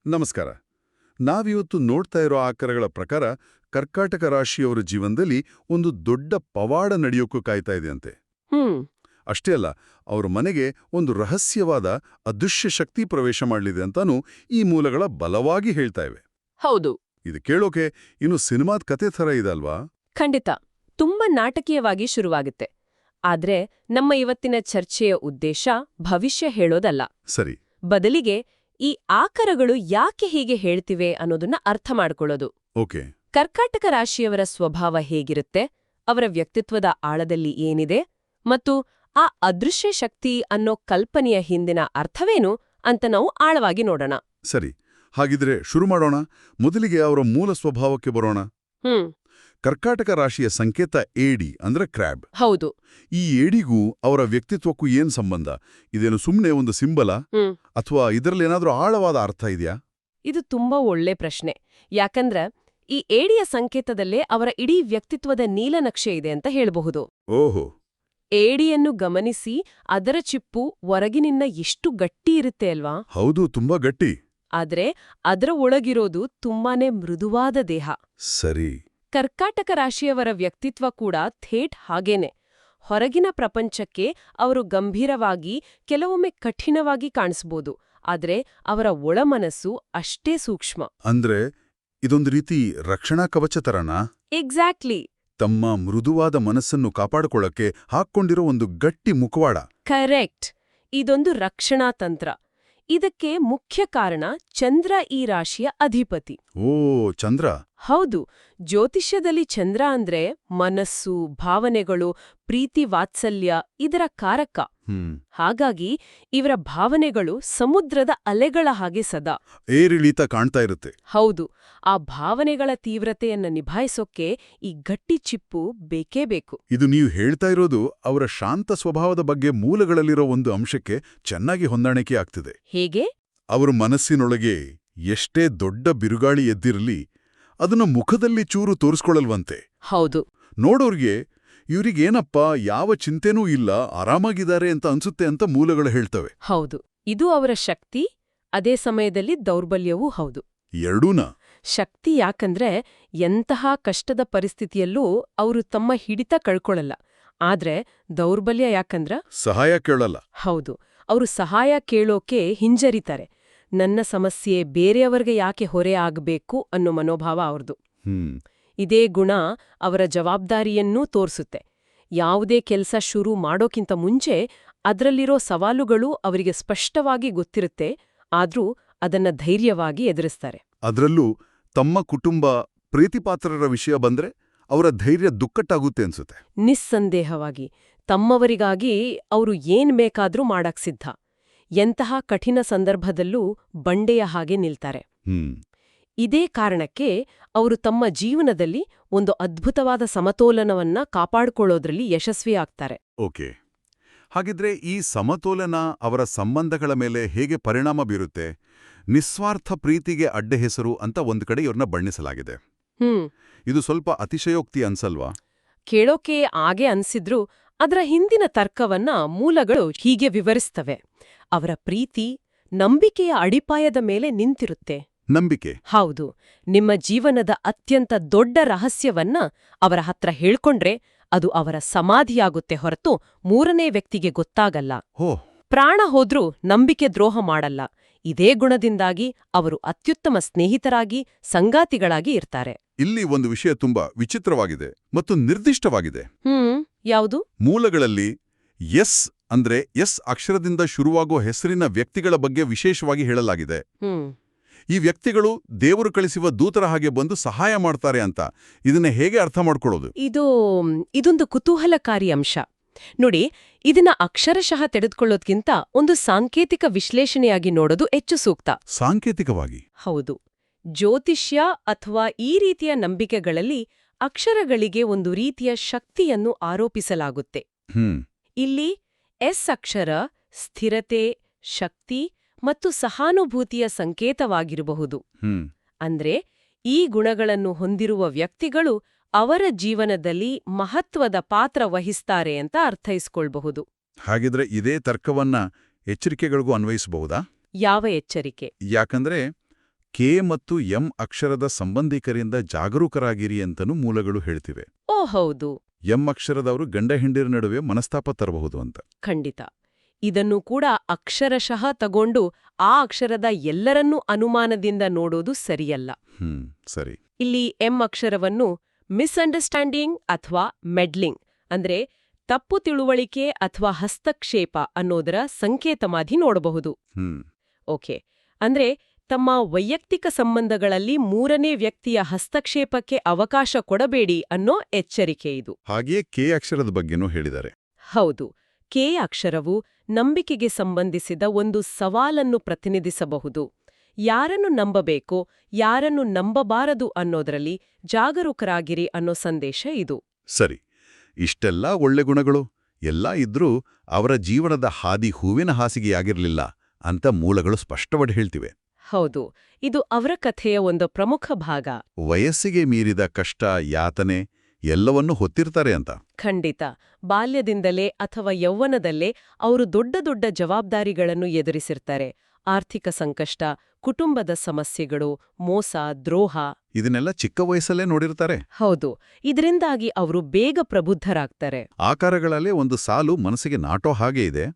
ನಮಸ್ಕಾರ. ನಾವಿವತ್ತು ನೋಡ್ತಾ ಇರೋ ಆಕರಗಳ ಪ್ರಕಾರ ಕರ್ಕಾಟಕ ರಾಶಿಯವರ ಜೀವನದಲ್ಲಿ ಒಂದು ದೊಡ್ಡ ಪವಾಡ ನಡೆಯೋಕ್ಕೂ ಕಾಯ್ತಾ ಇದೆಯಂತೆ. ಹ್ಮ್ ಅಷ್ಟೇ ಅಲ್ಲ, ಅವ್ರ ಮನೆಗೆ ಒಂದು ರಹಸ್ಯವಾದ ಅದೃಶ್ಯ ಶಕ್ತಿ ಪ್ರವೇಶ ಮಾಡಲಿದೆ ಅಂತಾನೂ ಈ ಮೂಲಗಳ ಬಲವಾಗಿ ಹೇಳ್ತಾ ಇವೆ. ಹೌದು, ಇದು ಕೇಳೋಕೆ ಇನ್ನು ಸಿನಿಮಾದ ಕತೆ ಥರ ಇದೆ ಅಲ್ವಾ? ಖಂಡಿತ. ತುಂಬಾ ನಾಟಕೀಯವಾಗಿ ಶುರುವಾಗುತ್ತೆ. ಆದ್ರೆ ನಮ್ಮ ಇವತ್ತಿನ ಚರ್ಚೆಯ ಉದ್ದೇಶ ಭವಿಷ್ಯ ಹೇಳೋದಲ್ಲ. ಸರಿ. ಬದಲಿಗೆ ಈ ಆಕರಗಳು ಯಾಕೆ ಹೀಗೆ ಹೇಳ್ತಿವೆ ಅನ್ನೋದನ್ನ ಅರ್ಥ ಮಾಡ್ಕೊಳ್ಳೋದು. ಓಕೆ. ಕರ್ಕಾಟಕ ರಾಶಿಯವರ ಸ್ವಭಾವ ಹೇಗಿರುತ್ತೆ, ಅವರ ವ್ಯಕ್ತಿತ್ವದ ಆಳದಲ್ಲಿ ಏನಿದೆ, ಮತ್ತು ಆ ಅದೃಶ್ಯ ಶಕ್ತಿ ಅನ್ನೋ ಕಲ್ಪನೆಯ ಹಿಂದಿನ ಅರ್ಥವೇನು ಅಂತ ನಾವು ಆಳವಾಗಿ ನೋಡೋಣ. ಸರಿ, ಹಾಗಿದ್ರೆ ಶುರು ಮಾಡೋಣ. ಮೊದಲಿಗೆ ಅವರ ಮೂಲ ಸ್ವಭಾವಕ್ಕೆ ಬರೋಣ. ಹ್ಮ್ ಕರ್ಕಾಟಕ ರಾಶಿಯ ಸಂಕೇತ ಏಡಿ ಅಂದ್ರೆ ಕ್ರ್ಯಾಬ್. ಹೌದು. ಈ ಏಡಿಗೂ ಅವರ ವ್ಯಕ್ತಿತ್ವಕ್ಕೂ ಏನ್ ಸಂಬಂಧ? ಇದೇನು ಸುಮ್ಮನೆ ಒಂದು ಸಿಂಬಲ, ಅಥವಾ ಇದರಲ್ಲೇನಾದ್ರೂ ಆಳವಾದ ಅರ್ಥ ಇದೆಯಾ? ಇದು ತುಂಬಾ ಒಳ್ಳೆ ಪ್ರಶ್ನೆ. ಯಾಕಂದ್ರೆ ಈ ಏಡಿಯ ಸಂಕೇತದಲ್ಲೇ ಅವರ ಇಡೀ ವ್ಯಕ್ತಿತ್ವದ ನೀಲನಕ್ಷೆ ಇದೆ ಅಂತ ಹೇಳಬಹುದು. ಓಹೋ. ಏಡಿಯನ್ನು ಗಮನಿಸಿ, ಅದರ ಚಿಪ್ಪು ಹೊರಗಿನಿಂದ ಎಷ್ಟು ಗಟ್ಟಿ ಇರುತ್ತೆ ಅಲ್ವಾ? ಹೌದು, ತುಂಬಾ ಗಟ್ಟಿ. ಆದ್ರೆ ಅದರ ಒಳಗಿರೋದು ತುಂಬಾನೇ ಮೃದುವಾದ ದೇಹ. ಸರಿ. ಕರ್ಕಾಟಕ ರಾಶಿಯವರ ವ್ಯಕ್ತಿತ್ವ ಕೂಡ ಥೇಟ್ ಹಾಗೇನೆ. ಹೊರಗಿನ ಪ್ರಪಂಚಕ್ಕೆ ಅವರು ಗಂಭೀರವಾಗಿ, ಕೆಲವೊಮ್ಮೆ ಕಠಿಣವಾಗಿ ಕಾಣಿಸ್ಬೋದು. ಆದ್ರೆ ಅವರ ಒಳಮನಸ್ಸು ಅಷ್ಟೇ ಸೂಕ್ಷ್ಮ. ಅಂದ್ರೆ ಇದೊಂದು ರೀತಿ ರಕ್ಷಣಾ ಕವಚ ತರನಾ? ಎಕ್ಸಾಕ್ಟ್ಲಿ. ತಮ್ಮ ಮೃದುವಾದ ಮನಸ್ಸನ್ನು ಕಾಪಾಡಿಕೊಳ್ಳಕ್ಕೆ ಹಾಕ್ಕೊಂಡಿರೋ ಒಂದು ಗಟ್ಟಿ ಮುಖವಾಡ. ಕರೆಕ್ಟ್. ಇದೊಂದು ರಕ್ಷಣಾ ತಂತ್ರ. ಇದಕ್ಕೆ ಮುಖ್ಯ ಕಾರಣ ಚಂದ್ರ, ಈ ರಾಶಿಯ ಅಧಿಪತಿ. ಓ, ಚಂದ್ರ. ಹೌದು. ಜ್ಯೋತಿಷ್ಯದಲ್ಲಿ ಚಂದ್ರ ಅಂದ್ರೆ ಮನಸ್ಸು, ಭಾವನೆಗಳು, ಪ್ರೀತಿ, ವಾತ್ಸಲ್ಯ ಇದರ ಕಾರಕ. ಹಾಗಾಗಿ ಇವರ ಭಾವನೆಗಳು ಸಮುದ್ರದ ಅಲೆಗಳ ಹಾಗೆ ಸದಾ ಏರಿಳಿತ ಕಾಣ್ತಾ ಇರುತ್ತೆ. ಹೌದು. ಆ ಭಾವನೆಗಳ ತೀವ್ರತೆಯನ್ನ ನಿಭಾಯಿಸೋಕೆ ಈ ಗಟ್ಟಿ ಚಿಪ್ಪು ಬೇಕೇ ಬೇಕು. ಇದು ನೀವು ಹೇಳ್ತಾ ಇರೋದು ಅವರ ಶಾಂತ ಸ್ವಭಾವದ ಬಗ್ಗೆ ಮೂಲಗಳಲ್ಲಿರೋ ಒಂದು ಅಂಶಕ್ಕೆ ಚೆನ್ನಾಗಿ ಹೊಂದಾಣಿಕೆ ಆಗ್ತಿದೆ. ಹೇಗೆ? ಅವರ ಮನಸ್ಸಿನೊಳಗೆ ಎಷ್ಟೇ ದೊಡ್ಡ ಬಿರುಗಾಳಿ ಎದ್ದಿರಲಿ, ಅದನ್ನ ಮುಖದಲ್ಲಿ ಚೂರು ತೋರಿಸ್ಕೊಳ್ಳಲ್ವಂತೆ. ಹೌದು. ನೋಡೋರ್ಗೆ ಇವ್ರಿಗೇನಪ್ಪ ಯಾವ ಚಿಂತೆನೂ ಇಲ್ಲ, ಆರಾಮಾಗಿದ್ದಾರೆ ಅಂತ ಅನ್ಸುತ್ತೆ ಅಂತ ಮೂಲಗಳು ಹೇಳ್ತವೆ. ಹೌದು. ಇದು ಅವರ ಶಕ್ತಿ, ಅದೇ ಸಮಯದಲ್ಲಿ ದೌರ್ಬಲ್ಯವೂ ಹೌದು. ಎರಡೂನಾ? ಶಕ್ತಿ ಯಾಕಂದ್ರೆ ಎಂತಹ ಕಷ್ಟದ ಪರಿಸ್ಥಿತಿಯಲ್ಲೂ ಅವರು ತಮ್ಮ ಹಿಡಿತ ಕಳ್ಕೊಳ್ಳಲ್ಲ. ಆದ್ರೆ ದೌರ್ಬಲ್ಯ ಯಾಕಂದ್ರ ಸಹಾಯ ಕೇಳಲ್ಲ. ಹೌದು. ಅವರು ಸಹಾಯ ಕೇಳೋಕೆ ಹಿಂಜರಿತಾರೆ. ನನ್ನ ಸಮಸ್ಯೆ ಬೇರೆಯವರಿಗೆ ಯಾಕೆ ಹೊರೆ ಆಗ್ಬೇಕು ಅನ್ನೋ ಮನೋಭಾವ ಅವ್ರದು. ಇದೇ ಗುಣ ಅವರ ಜವಾಬ್ದಾರಿಯನ್ನೂ ತೋರ್ಸುತ್ತೆ. ಯಾವುದೇ ಕೆಲಸ ಶುರು ಮಾಡೋಕ್ಕಿಂತ ಮುಂಚೆ ಅದರಲ್ಲಿರೋ ಸವಾಲುಗಳು ಅವರಿಗೆ ಸ್ಪಷ್ಟವಾಗಿ ಗೊತ್ತಿರುತ್ತೆ. ಆದ್ರೂ ಅದನ್ನ ಧೈರ್ಯವಾಗಿ ಎದುರಿಸ್ತಾರೆ. ಅದರಲ್ಲೂ ತಮ್ಮ ಕುಟುಂಬ, ಪ್ರೀತಿಪಾತ್ರರ ವಿಷಯ ಬಂದ್ರೆ ಅವರ ಧೈರ್ಯ ದುಕ್ಕಟ್ಟಾಗುತ್ತೆ ಅನ್ಸುತ್ತೆ. ನಿಸ್ಸಂದೇಹವಾಗಿ. ತಮ್ಮವರಿಗಾಗಿ ಅವರು ಏನ್ ಬೇಕಾದ್ರೂ ಮಾಡಕ್ ಸಿದ್ಧ. ಎಂತಹ ಕಠಿಣ ಸಂದರ್ಭದಲ್ಲೂ ಬಂಡೆಯ ಹಾಗೆ ನಿಲ್ತಾರೆ. ಇದೇ ಕಾರಣಕ್ಕೆ ಅವರು ತಮ್ಮ ಜೀವನದಲ್ಲಿ ಒಂದು ಅದ್ಭುತವಾದ ಸಮತೋಲನವನ್ನ ಕಾಪಾಡಿಕೊಳ್ಳೋದ್ರಲ್ಲಿ ಯಶಸ್ವಿಯಾಗ್ತಾರೆ. ಓಕೆ. ಹಾಗಿದ್ರೆ ಈ ಸಮತೋಲನ ಅವರ ಸಂಬಂಧಗಳ ಮೇಲೆ ಹೇಗೆ ಪರಿಣಾಮ ಬೀರುತ್ತೆ? ನಿಸ್ವಾರ್ಥ ಪ್ರೀತಿಗೆ ಅಡ್ಡ ಹೆಸರು ಅಂತ ಒಂದ್ ಕಡೆ ಇವ್ರನ್ನ ಬಣ್ಣಿಸಲಾಗಿದೆ. ಇದು ಸ್ವಲ್ಪ ಅತಿಶಯೋಕ್ತಿ ಅನ್ಸಲ್ವಾ? ಕೇಳೋಕೆ ಹಾಗೆ ಅನ್ಸಿದ್ರು ಅದರ ಹಿಂದಿನ ತರ್ಕವನ್ನ ಮೂಲಗಳು ಹೀಗೆ ವಿವರಿಸ್ತವೆ. ಅವರ ಪ್ರೀತಿ ನಂಬಿಕೆಯ ಅಡಿಪಾಯದ ಮೇಲೆ ನಿಂತಿರುತ್ತೆ. ನಂಬಿಕೆ? ಹೌದು. ನಿಮ್ಮ ಜೀವನದ ಅತ್ಯಂತ ದೊಡ್ಡ ರಹಸ್ಯವನ್ನ ಅವರ ಹತ್ರ ಹೇಳ್ಕೊಂಡ್ರೆ ಅದು ಅವರ ಸಮಾಧಿಯಾಗುತ್ತೆ ಹೊರತು ಮೂರನೇ ವ್ಯಕ್ತಿಗೆ ಗೊತ್ತಾಗಲ್ಲ. ಪ್ರಾಣ ಹೋದ್ರೂ ನಂಬಿಕೆ ದ್ರೋಹ ಮಾಡಲ್ಲ. ಇದೇ ಗುಣದಿಂದಾಗಿ ಅವರು ಅತ್ಯುತ್ತಮ ಸ್ನೇಹಿತರಾಗಿ, ಸಂಗಾತಿಗಳಾಗಿ ಇರ್ತಾರೆ. ಇಲ್ಲಿ ಒಂದು ವಿಷಯ ತುಂಬಾ ವಿಚಿತ್ರವಾಗಿದೆ ಮತ್ತು ನಿರ್ದಿಷ್ಟವಾಗಿದೆ. ಯಾವುದು? ಮೂಲಗಳಲ್ಲಿ ಎಸ್ ಅಂದ್ರೆ ಎಸ್ ಅಕ್ಷರದಿಂದ ಶುರುವಾಗೋ ಹೆಸರಿನ ವ್ಯಕ್ತಿಗಳ ಬಗ್ಗೆ ವಿಶೇಷವಾಗಿ ಹೇಳಲಾಗಿದೆ. ಈ ವ್ಯಕ್ತಿಗಳು ದೇವರು ಕಳಿಸುವ ದೂತರ ಹಾಗೆ ಬಂದು ಸಹಾಯ ಮಾಡ್ತಾರೆ ಅಂತ. ಇದನ್ನ ಹೇಗೆ ಅರ್ಥ ಮಾಡ್ಕೊಳ್ಳೋದು? ಇದೊಂದು ಕುತೂಹಲಕಾರಿ ಅಂಶ. ನೋಡಿ, ಇದನ್ನ ಅಕ್ಷರಶಃ ತೆಗೆದುಕೊಳ್ಳೋದ್ಕಿಂತ ಒಂದು ಸಾಂಕೇತಿಕ ವಿಶ್ಲೇಷಣೆಯಾಗಿ ನೋಡೋದು ಹೆಚ್ಚು ಸೂಕ್ತ. ಸಾಂಕೇತಿಕವಾಗಿ? ಹೌದು. ಜ್ಯೋತಿಷ್ಯ ಅಥವಾ ಈ ರೀತಿಯ ನಂಬಿಕೆಗಳಲ್ಲಿ ಅಕ್ಷರಗಳಿಗೆ ಒಂದು ರೀತಿಯ ಶಕ್ತಿಯನ್ನು ಆರೋಪಿಸಲಾಗುತ್ತೆ. ಇಲ್ಲಿ ಎಸ್ ಅಕ್ಷರ ಸ್ಥಿರತೆ, ಶಕ್ತಿ ಮತ್ತು ಸಹಾನುಭೂತಿಯ ಸಂಕೇತವಾಗಿರಬಹುದು. ಅಂದ್ರೆ ಈ ಗುಣಗಳನ್ನು ಹೊಂದಿರುವ ವ್ಯಕ್ತಿಗಳು ಅವರ ಜೀವನದಲ್ಲಿ ಮಹತ್ವದ ಪಾತ್ರ ವಹಿಸ್ತಾರೆ ಅಂತ ಅರ್ಥೈಸ್ಕೊಳ್ಬಹುದು. ಹಾಗಿದ್ರೆ ಇದೇ ತರ್ಕವನ್ನ ಎಚ್ಚರಿಕೆಗಳಿಗೂ ಅನ್ವಯಿಸಬಹುದಾ? ಯಾವ ಎಚ್ಚರಿಕೆ? ಯಾಕಂದ್ರೆ ಕೆ ಮತ್ತು ಎಂ ಅಕ್ಷರದ ಸಂಬಂಧಿಕರಿಂದ ಜಾಗರೂಕರಾಗಿರಿ ಅಂತನೂ ಮೂಲಗಳು ಹೇಳ್ತಿವೆ. ಓ ಹೌದು, ಎಂ ಅಕ್ಷರದವರು ಗಂಡ ಹೆಂಡಿರ ನಡುವೆ ಮನಸ್ತಾಪ ತರಬಹುದು ಅಂತ. ಖಂಡಿತ. ಇದನ್ನು ಕೂಡ ಅಕ್ಷರಶಃ ತಗೊಂಡು ಆ ಅಕ್ಷರದ ಎಲ್ಲರನ್ನೂ ಅನುಮಾನದಿಂದ ನೋಡೋದು ಸರಿಯಲ್ಲ. ಸರಿ. ಇಲ್ಲಿ ಎಂ ಅಕ್ಷರವನ್ನು ಮಿಸ್ಅಂಡರ್ಸ್ಟ್ಯಾಂಡಿಂಗ್ ಅಥವಾ ಮೆಡ್ಲಿಂಗ್ ಅಂದ್ರೆ ತಪ್ಪು ತಿಳುವಳಿಕೆ ಅಥವಾ ಹಸ್ತಕ್ಷೇಪ ಅನ್ನೋದರ ಸಂಕೇತಮಾದಿ ನೋಡಬಹುದು. ಓಕೆ, ಅಂದ್ರೆ ತಮ್ಮ ವೈಯಕ್ತಿಕ ಸಂಬಂಧಗಳಲ್ಲಿ ಮೂರನೇ ವ್ಯಕ್ತಿಯ ಹಸ್ತಕ್ಷೇಪಕ್ಕೆ ಅವಕಾಶ ಕೊಡಬೇಡಿ ಅನ್ನೋ ಎಚ್ಚರಿಕೆ ಇದು. ಹಾಗೆಯೇ ಕೆ ಅಕ್ಷರದ ಬಗ್ಗೆನೂ ಹೇಳಿದ್ದಾರೆ. ಹೌದು, ಕೆ ಅಕ್ಷರವು ನಂಬಿಕೆಗೆ ಸಂಬಂಧಿಸಿದ ಒಂದು ಸವಾಲನ್ನು ಪ್ರತಿನಿಧಿಸಬಹುದು. ಯಾರನ್ನು ನಂಬಬೇಕೋ ಯಾರನ್ನು ನಂಬಬಾರದು ಅನ್ನೋದರಲ್ಲಿ ಜಾಗರೂಕರಾಗಿರಿ ಅನ್ನೋ ಸಂದೇಶ ಇದು. ಸರಿ, ಇಷ್ಟೆಲ್ಲ ಒಳ್ಳೆ ಗುಣಗಳು ಎಲ್ಲ ಇದ್ರೂ ಅವರ ಜೀವನದ ಹಾದಿ ಹೂವಿನ ಹಾಸಿಗೆಯಾಗಿರಲಿಲ್ಲ ಅಂತ ಮೂಲಗಳು ಸ್ಪಷ್ಟವಾಗಿ ಹೇಳ್ತಿವೆ. ಹೌದು, ಇದು ಅವರ ಕಥೆಯ ಒಂದು ಪ್ರಮುಖ ಭಾಗ. ವಯಸ್ಸಿಗೆ ಮೀರಿದ ಕಷ್ಟ, ಯಾತನೆ ಎಲ್ಲವನ್ನೂ ಹೊತ್ತಿರ್ತಾರೆ ಅಂತ. ಖಂಡಿತ. ಬಾಲ್ಯದಿಂದಲೇ ಅಥವಾ ಯೌವನದಲ್ಲೇ ಅವರು ದೊಡ್ಡ ದೊಡ್ಡ ಜವಾಬ್ದಾರಿಗಳನ್ನು ಎದುರಿಸಿರ್ತಾರೆ. ಆರ್ಥಿಕ ಸಂಕಷ್ಟ, ಕುಟುಂಬದ ಸಮಸ್ಯೆಗಳು, ಮೋಸ, ದ್ರೋಹ. ಇದನ್ನೆಲ್ಲ ಚಿಕ್ಕ ವಯಸ್ಸಲ್ಲೇ ನೋಡಿರ್ತಾರೆ. ಹೌದು, ಇದರಿಂದಾಗಿ ಅವರು ಬೇಗ ಪ್ರಬುದ್ಧರಾಗ್ತಾರೆ. ಆಕಾರಗಳಲ್ಲೇ ಒಂದು ಸಾಲು ಮನಸ್ಸಿಗೆ ನಾಟೋ ಹಾಗೆ ಇದೆ.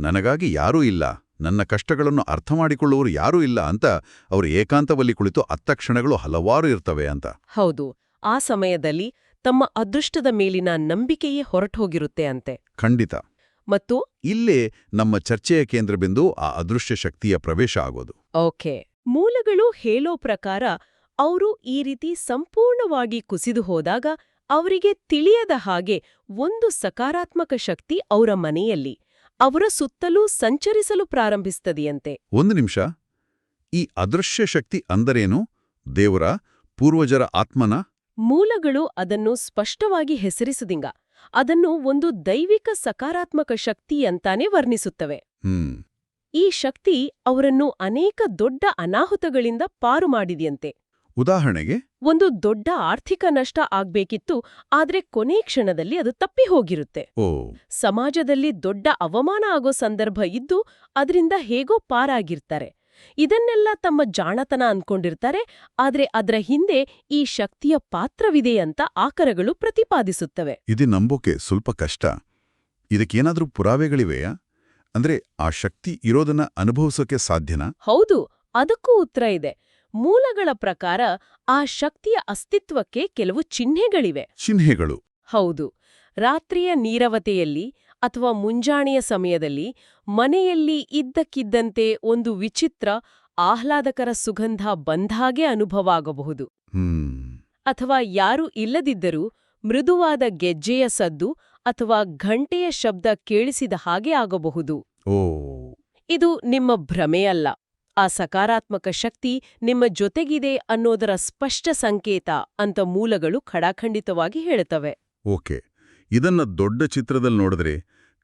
ನನಗಾಗಿ ಯಾರೂ ಇಲ್ಲ, ನನ್ನ ಕಷ್ಟಗಳನ್ನು ಅರ್ಥ ಮಾಡಿಕೊಳ್ಳುವರು ಯಾರೂ ಇಲ್ಲ ಅಂತ ಅವರು ಏಕಾಂತವಲ್ಲಿ ಕುಳಿತು ಅತ್ತ ಕ್ಷಣಗಳು ಹಲವಾರು ಇರ್ತವೆ ಅಂತ. ಹೌದು, ಆ ಸಮಯದಲ್ಲಿ ತಮ್ಮ ಅದೃಷ್ಟದ ಮೇಲಿನ ನಂಬಿಕೆಯೇ ಹೊರಟೋಗಿರುತ್ತೆ ಅಂತೆ. ಖಂಡಿತ. ಮತ್ತು ಇಲ್ಲೇ ನಮ್ಮ ಚರ್ಚೆಯ ಕೇಂದ್ರಬಿಂದು ಆ ಅದೃಶ್ಯ ಶಕ್ತಿಯ ಪ್ರವೇಶ ಆಗೋದು. ಓಕೆ, ಮೂಲಗಳು ಹೇಳೋ ಪ್ರಕಾರ ಅವರು ಈ ರೀತಿ ಸಂಪೂರ್ಣವಾಗಿ ಕುಸಿದು ಹೋದಾಗ ಅವರಿಗೆ ತಿಳಿಯದ ಹಾಗೆ ಒಂದು ಸಕಾರಾತ್ಮಕ ಶಕ್ತಿ ಅವರ ಮನೆಯಲ್ಲಿ, ಅವರ ಸುತ್ತಲೂ ಸಂಚರಿಸಲು ಪ್ರಾರಂಭಿಸ್ತದೆಯಂತೆ. ಒಂದು ನಿಮಿಷ, ಈ ಅದೃಶ್ಯ ಶಕ್ತಿ ಅಂದರೇನು? ದೇವರ, ಪೂರ್ವಜರ ಆತ್ಮನ? ಮೂಲಗಳು ಅದನ್ನು ಸ್ಪಷ್ಟವಾಗಿ ಹೆಸರಿಸದಿಂಗ ಅದನ್ನು ಒಂದು ದೈವಿಕ ಸಕಾರಾತ್ಮಕ ಶಕ್ತಿ ಅಂತಾನೆ ವರ್ಣಿಸುತ್ತವೆ. ಈ ಶಕ್ತಿ ಅವರನ್ನು ಅನೇಕ ದೊಡ್ಡ ಅನಾಹುತಗಳಿಂದ ಪಾರು ಮಾಡಿದೆಯಂತೆ. ಉದಾಹರಣೆಗೆ, ಒಂದು ದೊಡ್ಡ ಆರ್ಥಿಕ ನಷ್ಟ ಆಗ್ಬೇಕಿತ್ತು, ಆದ್ರೆ ಕೊನೆ ಕ್ಷಣದಲ್ಲಿ ಅದು ತಪ್ಪಿ ಹೋಗಿರುತ್ತೆ. ಸಮಾಜದಲ್ಲಿ ದೊಡ್ಡ ಅವಮಾನ ಆಗೋ ಸಂದರ್ಭ ಇದ್ದು ಅದರಿಂದ ಹೇಗೋ ಪಾರಾಗಿರ್ತಾರೆ. ಇದನ್ನೆಲ್ಲ ತಮ್ಮ ಜಾಣತನ ಅನ್ಕೊಂಡಿರ್ತಾರೆ, ಆದ್ರೆ ಅದರ ಹಿಂದೆ ಈ ಶಕ್ತಿಯ ಪಾತ್ರವಿದೆ ಅಂತ ಆಕರಗಳು ಪ್ರತಿಪಾದಿಸುತ್ತವೆ. ಇದು ನಂಬೋಕೆ ಸ್ವಲ್ಪ ಕಷ್ಟ. ಇದಕ್ಕೇನಾದ್ರೂ ಪುರಾವೆಗಳಿವೆಯಾ? ಅಂದ್ರೆ ಆ ಶಕ್ತಿ ಇರೋದನ್ನ ಅನುಭವಿಸೋಕೆ ಸಾಧ್ಯನಾ? ಹೌದು, ಅದಕ್ಕೂ ಉತ್ತರ ಇದೆ. ಮೂಲಗಳ ಪ್ರಕಾರ ಆ ಶಕ್ತಿಯ ಅಸ್ತಿತ್ವಕ್ಕೆ ಕೆಲವು ಚಿಹ್ನೆಗಳಿವೆ. ಚಿಹ್ನೆಗಳು? ಹೌದು. ರಾತ್ರಿಯ ನೀರವತೆಯಲ್ಲಿ ಅಥವಾ ಮುಂಜಾನೆಯ ಸಮಯದಲ್ಲಿ ಮನೆಯಲ್ಲಿ ಇದ್ದಕ್ಕಿದ್ದಂತೆ ಒಂದು ವಿಚಿತ್ರ, ಆಹ್ಲಾದಕರ ಸುಗಂಧ ಬಂದ್ಹಾಗೆ ಅನುಭವ ಆಗಬಹುದು. ಅಥವಾ ಯಾರೂ ಇಲ್ಲದಿದ್ದರೂ ಮೃದುವಾದ ಗೆಜ್ಜೆಯ ಸದ್ದು ಅಥವಾ ಘಂಟೆಯ ಶಬ್ದ ಕೇಳಿಸಿದ ಹಾಗೆ ಆಗಬಹುದು. ಇದು ನಿಮ್ಮ ಭ್ರಮೆಯಲ್ಲ. ಆ ಸಕಾರಾತ್ಮಕ ಶಕ್ತಿ ನಿಮ್ಮ ಜೊತೆಗಿದೆ ಅನ್ನೋದರ ಸ್ಪಷ್ಟ ಸಂಕೇತ ಅಂತ ಮೂಲಗಳು ಖಡಾಖಂಡಿತವಾಗಿ ಹೇಳುತ್ತವೆ. ಓಕೆ, ಇದನ್ನ ದೊಡ್ಡ ಚಿತ್ರದಲ್ಲಿ ನೋಡಿದ್ರೆ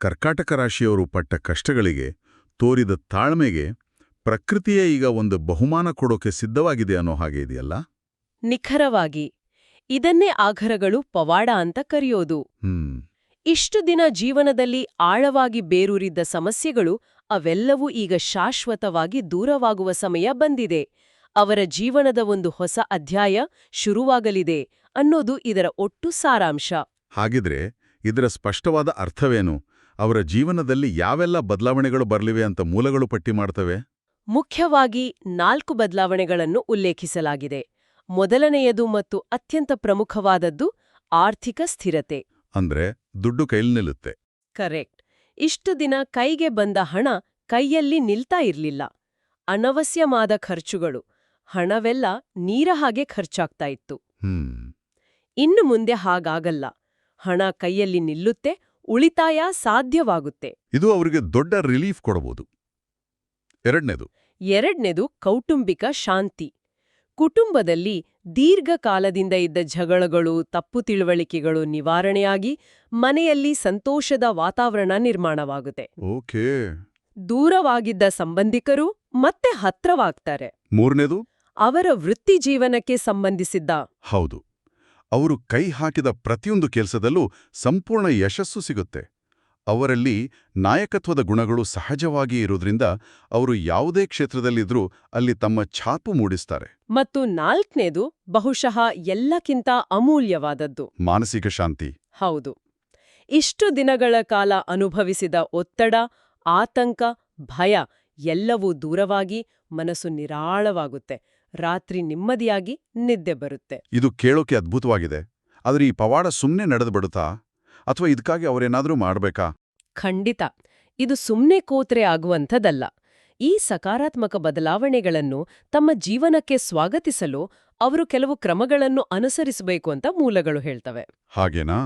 ಕರ್ಕಾಟಕ ರಾಶಿಯವರು ಪಟ್ಟ ಕಷ್ಟಗಳಿಗೆ, ತೋರಿದ ತಾಳ್ಮೆಗೆ ಪ್ರಕೃತಿಯೇ ಈಗ ಒಂದು ಬಹುಮಾನ ಕೊಡೋಕೆ ಸಿದ್ಧವಾಗಿದೆ ಅನ್ನೋ ಹಾಗೆ ಇದೆಯಲ್ಲ? ನಿಖರವಾಗಿ. ಇದನ್ನೇ ಆಘರಗಳು ಪವಾಡ ಅಂತ ಕರೆಯೋದು. ಇಷ್ಟು ದಿನ ಜೀವನದಲ್ಲಿ ಆಳವಾಗಿ ಬೇರೂರಿದ್ದ ಸಮಸ್ಯೆಗಳು ಅವೆಲ್ಲವೂ ಈಗ ಶಾಶ್ವತವಾಗಿ ದೂರವಾಗುವ ಸಮಯ ಬಂದಿದೆ. ಅವರ ಜೀವನದ ಒಂದು ಹೊಸ ಅಧ್ಯಾಯ ಶುರುವಾಗಲಿದೆ ಅನ್ನೋದು ಇದರ ಒಟ್ಟು ಸಾರಾಂಶ. ಹಾಗಿದ್ರೆ ಇದರ ಸ್ಪಷ್ಟವಾದ ಅರ್ಥವೇನು? ಅವರ ಜೀವನದಲ್ಲಿ ಯಾವೆಲ್ಲ ಬದಲಾವಣೆಗಳು ಬರಲಿವೆ ಅಂತ ಮೂಲಗಳು ಪಟ್ಟಿ ಮಾಡ್ತವೆ? ಮುಖ್ಯವಾಗಿ 4 ಬದಲಾವಣೆಗಳನ್ನು ಉಲ್ಲೇಖಿಸಲಾಗಿದೆ. ಮೊದಲನೆಯದು ಮತ್ತು ಅತ್ಯಂತ ಪ್ರಮುಖವಾದದ್ದು ಆರ್ಥಿಕ ಸ್ಥಿರತೆ. ಅಂದ್ರೆ ದುಡ್ಡು ಕೈಲಿ ನಿಲ್ಲುತ್ತೆ. ಕರೆಕ್ಟ್. ಇಷ್ಟು ದಿನ ಕೈಗೆ ಬಂದ ಹಣ ಕೈಯಲ್ಲಿ ನಿಲ್ತಾ ಇರ್ಲಿಲ್ಲ. ಅನವಶ್ಯವಾದ ಖರ್ಚುಗಳು, ಹಣವೆಲ್ಲ ನೀರ ಹಾಗೆ ಖರ್ಚಾಗ್ತಾ ಇತ್ತು. ಇನ್ನು ಮುಂದೆ ಹಾಗಾಗಲ್ಲ. ಹಣ ಕೈಯಲ್ಲಿ ನಿಲ್ಲುತ್ತೆ, ಉಳಿತಾಯ ಸಾಧ್ಯವಾಗುತ್ತೆ. ಇದು ಅವರಿಗೆ ದೊಡ್ಡ ರಿಲೀಫ್ ಕೊಡಬಹುದು. ಎರಡನೇದು ಕೌಟುಂಬಿಕ ಶಾಂತಿ. ಕುಟುಂಬದಲ್ಲಿ ದೀರ್ಘಕಾಲದಿಂದ ಇದ್ದ ಜಗಳಗಳು, ತಪ್ಪು ತಿಳುವಳಿಕೆಗಳು ನಿವಾರಣೆಯಾಗಿ ಮನೆಯಲ್ಲಿ ಸಂತೋಷದ ವಾತಾವರಣ ನಿರ್ಮಾಣವಾಗುತ್ತೆ. ಓಕೆ. ದೂರವಾಗಿದ್ದ ಸಂಬಂಧಿಕರು ಮತ್ತೆ ಹತ್ರವಾಗ್ತಾರೆ. ಮೂರನೇದು ಅವರ ವೃತ್ತಿ ಜೀವನಕ್ಕೆ ಸಂಬಂಧಿಸಿದ್ದ. ಹೌದು, ಅವರು ಕೈ ಹಾಕಿದ ಪ್ರತಿಯೊಂದು ಕೆಲಸದಲ್ಲೂ ಸಂಪೂರ್ಣ ಯಶಸ್ಸು ಸಿಗುತ್ತೆ. ಅವರಲ್ಲಿ ನಾಯಕತ್ವದ ಗುಣಗಳು ಸಹಜವಾಗಿ ಇರೋದ್ರಿಂದ ಅವರು ಯಾವುದೇ ಕ್ಷೇತ್ರದಲ್ಲಿದ್ರೂ ಅಲ್ಲಿ ತಮ್ಮ ಛಾಪು ಮೂಡಿಸ್ತಾರೆ. ಮತ್ತು ನಾಲ್ಕನೇದು ಬಹುಶಃ ಎಲ್ಲಕ್ಕಿಂತ ಅಮೂಲ್ಯವಾದದ್ದು ಮಾನಸಿಕ ಶಾಂತಿ. ಹೌದು. ಇಷ್ಟು ದಿನಗಳ ಕಾಲ ಅನುಭವಿಸಿದ ಒತ್ತಡ, ಆತಂಕ, ಭಯ ಎಲ್ಲವೂ ದೂರವಾಗಿ ಮನಸ್ಸು ನಿರಾಳವಾಗುತ್ತೆ. ರಾತ್ರಿ ನೆಮ್ಮದಿಯಾಗಿ ನಿದ್ದೆ ಬರುತ್ತೆ. ಇದು ಕೇಳೋಕೆ ಅದ್ಭುತವಾಗಿದೆ. ಆದರೆ ಈ ಪವಾಡ ಸುಮ್ಮನೆ ನಡೆದುಬಿಡುತ್ತಾ ಅಥವಾ ಇದಕ್ಕಾಗಿ ಅವರೇನಾದರೂ ಮಾಡಬೇಕಾ? ಖಂಡಿತ. ಇದು ಸುಮ್ನೆ ಕೋತ್ರೆ ಆಗುವಂಥದ್ದಲ್ಲ. ಈ ಸಕಾರಾತ್ಮಕ ಬದಲಾವಣೆಗಳನ್ನು ತಮ್ಮ ಜೀವನಕ್ಕೆ ಸ್ವಾಗತಿಸಲು ಅವರು ಕೆಲವು ಕ್ರಮಗಳನ್ನು ಅನುಸರಿಸಬೇಕು ಅಂತ ಮೂಲಗಳು ಹೇಳ್ತವೆ. ಹಾಗೇನಾ?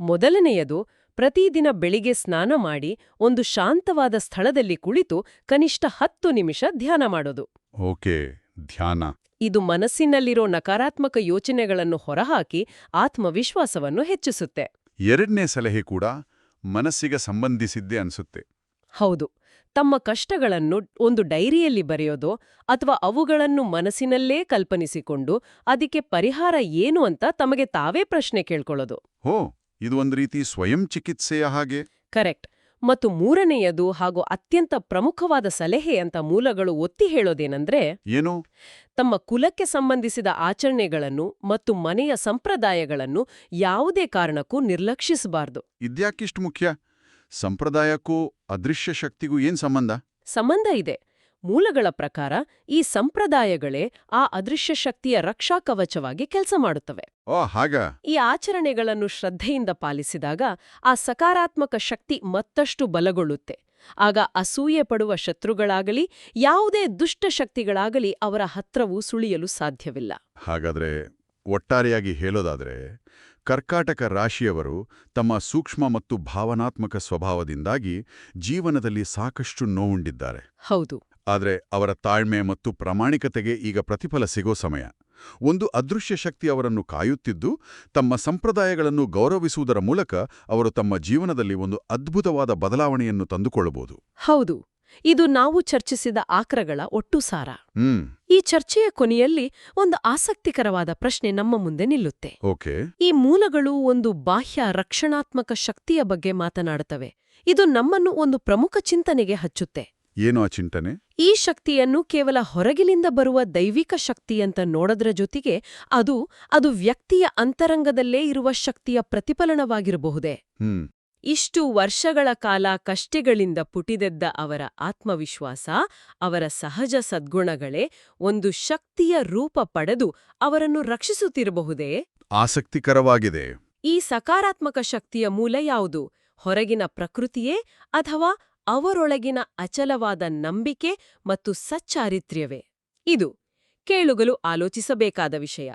ಮೊದಲನೆಯದು, ಪ್ರತಿದಿನ ಬೆಳಿಗ್ಗೆ ಸ್ನಾನ ಮಾಡಿ ಒಂದು ಶಾಂತವಾದ ಸ್ಥಳದಲ್ಲಿ ಕುಳಿತು ಕನಿಷ್ಠ 10 ನಿಮಿಷ ಧ್ಯಾನ ಮಾಡೋದು. ಓಕೆ, ಧ್ಯಾನ. ಇದು ಮನಸ್ಸಿನಲ್ಲಿರೋ ನಕಾರಾತ್ಮಕ ಯೋಚನೆಗಳನ್ನು ಹೊರಹಾಕಿ ಆತ್ಮವಿಶ್ವಾಸವನ್ನು ಹೆಚ್ಚಿಸುತ್ತೆ. ಎರಡನೇ ಸಲಹೆ ಕೂಡ ಮನಸ್ಸಿಗೆ ಸಂಬಂಧಿಸಿದ್ದೇ ಅನ್ಸುತ್ತೆ. ಹೌದು. ತಮ್ಮ ಕಷ್ಟಗಳನ್ನು ಒಂದು ಡೈರಿಯಲ್ಲಿ ಬರೆಯೋದೋ ಅಥವಾ ಅವುಗಳನ್ನು ಮನಸ್ಸಿನಲ್ಲೇ ಕಲ್ಪನಿಸಿಕೊಂಡು ಅದಕ್ಕೆ ಪರಿಹಾರ ಏನು ಅಂತ ತಮಗೆ ತಾವೇ ಪ್ರಶ್ನೆ ಕೇಳ್ಕೊಳ್ಳೋದು. ಹೋ, ಇದು ಒಂದು ರೀತಿ ಸ್ವಯಂ ಚಿಕಿತ್ಸೆಯ ಹಾಗೆ. ಕರೆಕ್ಟ್. ಮತ್ತು ಮೂರನೆಯದು ಹಾಗೂ ಅತ್ಯಂತ ಪ್ರಮುಖವಾದ ಸಲಹೆ ಅಂತ ಮೂಲಗಳು ಒತ್ತಿ ಹೇಳೋದೇನೆಂದ್ರೆ, ಏನು? ತಮ್ಮ ಕುಲಕ್ಕೆ ಸಂಬಂಧಿಸಿದ ಆಚರಣೆಗಳನ್ನು ಮತ್ತು ಮನೆಯ ಸಂಪ್ರದಾಯಗಳನ್ನು ಯಾವುದೇ ಕಾರಣಕ್ಕೂ ನಿರ್ಲಕ್ಷಿಸಬಾರ್ದು. ಇದ್ಯಾಕಿಷ್ಟು ಮುಖ್ಯ? ಸಂಪ್ರದಾಯಕ್ಕೂ ಅದೃಶ್ಯ ಶಕ್ತಿಗೂ ಏನ್ ಸಂಬಂಧ? ಸಂಬಂಧ ಇದೆ. ಮೂಲಗಳ ಪ್ರಕಾರ ಈ ಸಂಪ್ರದಾಯಗಳೇ ಆ ಅದೃಶ್ಯ ಶಕ್ತಿಯ ರಕ್ಷಾ ಕವಚವಾಗಿ ಕೆಲಸ ಮಾಡುತ್ತವೆ. ಓ, ಹಾಗ. ಈ ಆಚರಣೆಗಳನ್ನು ಶ್ರದ್ಧೆಯಿಂದ ಪಾಲಿಸಿದಾಗ ಆ ಸಕಾರಾತ್ಮಕ ಶಕ್ತಿ ಮತ್ತಷ್ಟು ಬಲಗೊಳ್ಳುತ್ತೆ. ಆಗ ಅಸೂಯೆ ಪಡುವ ಶತ್ರುಗಳಾಗಲಿ ಯಾವುದೇ ದುಷ್ಟ ಶಕ್ತಿಗಳಾಗಲಿ ಅವರ ಹತ್ರವೂ ಸುಳಿಯಲು ಸಾಧ್ಯವಿಲ್ಲ. ಹಾಗಾದ್ರೆ ಒಟ್ಟಾರೆಯಾಗಿ ಹೇಳೋದಾದ್ರೆ, ಕರ್ಕಾಟಕ ರಾಶಿಯವರು ತಮ್ಮ ಸೂಕ್ಷ್ಮ ಮತ್ತು ಭಾವನಾತ್ಮಕ ಸ್ವಭಾವದಿಂದಾಗಿ ಜೀವನದಲ್ಲಿ ಸಾಕಷ್ಟು ನೋವುಂಡಿದ್ದಾರೆ. ಹೌದು. ಆದರೆ ಅವರ ತಾಳ್ಮೆ ಮತ್ತು ಪ್ರಾಮಾಣಿಕತೆಗೆ ಈಗ ಪ್ರತಿಫಲ ಸಿಗೋ ಸಮಯ. ಒಂದು ಅದೃಶ್ಯ ಶಕ್ತಿ ಅವರನ್ನು ಕಾಯುತ್ತಿದ್ದು, ತಮ್ಮ ಸಂಪ್ರದಾಯಗಳನ್ನು ಗೌರವಿಸುವುದರ ಮೂಲಕ ಅವರು ತಮ್ಮ ಜೀವನದಲ್ಲಿ ಒಂದು ಅದ್ಭುತವಾದ ಬದಲಾವಣೆಯನ್ನು ತಂದುಕೊಳ್ಳಬಹುದು. ಹೌದು. ಇದು ನಾವು ಚರ್ಚಿಸಿದ ಆಕ್ರಗಳ ಒಟ್ಟು ಸಾರ. ಈ ಚರ್ಚೆಯ ಕೊನೆಯಲ್ಲಿ ಒಂದು ಆಸಕ್ತಿಕರವಾದ ಪ್ರಶ್ನೆ ನಮ್ಮ ಮುಂದೆ ನಿಲ್ಲುತ್ತೆ. ಓಕೆ. ಈ ಮೂಲಗಳು ಒಂದು ಬಾಹ್ಯ ರಕ್ಷಣಾತ್ಮಕ ಶಕ್ತಿಯ ಬಗ್ಗೆ ಮಾತನಾಡುತ್ತವೆ. ಇದು ನಮ್ಮನ್ನು ಒಂದು ಪ್ರಮುಖ ಚಿಂತನೆಗೆ ಹಚ್ಚುತ್ತೆ. ಏನು ಆ ಚಿಂತನೆ? ಈ ಶಕ್ತಿಯನ್ನು ಕೇವಲ ಹೊರಗಿನಿಂದ ಬರುವ ದೈವಿಕ ಶಕ್ತಿಯಂತ ನೋಡೋದ್ರ ಜೊತೆಗೆ ಅದು ವ್ಯಕ್ತಿಯ ಅಂತರಂಗದಲ್ಲೇ ಇರುವ ಶಕ್ತಿಯ ಪ್ರತಿಫಲನವಾಗಿರಬಹುದೇ? ಇಷ್ಟು ವರ್ಷಗಳ ಕಾಲ ಕಷ್ಟಗಳಿಂದ ಪುಟಿದೆದ್ದ ಅವರ ಆತ್ಮವಿಶ್ವಾಸ, ಅವರ ಸಹಜ ಸದ್ಗುಣಗಳೇ ಒಂದು ಶಕ್ತಿಯ ರೂಪ ಪಡೆದು ಅವರನ್ನು ರಕ್ಷಿಸುತ್ತಿರಬಹುದೇ? ಆಸಕ್ತಿಕರವಾಗಿದೆ. ಈ ಸಕಾರಾತ್ಮಕ ಶಕ್ತಿಯ ಮೂಲ ಯಾವುದು? ಹೊರಗಿನ ಪ್ರಕೃತಿಯೇ ಅಥವಾ ಅವರೊಳಗಿನ ಅಚಲವಾದ ನಂಬಿಕೆ ಮತ್ತು ಸಚ್ಚಾರಿತ್ರ್ಯವೇ? ಇದು ಕೇಳುಗಲು ಆಲೋಚಿಸಬೇಕಾದ ವಿಷಯ.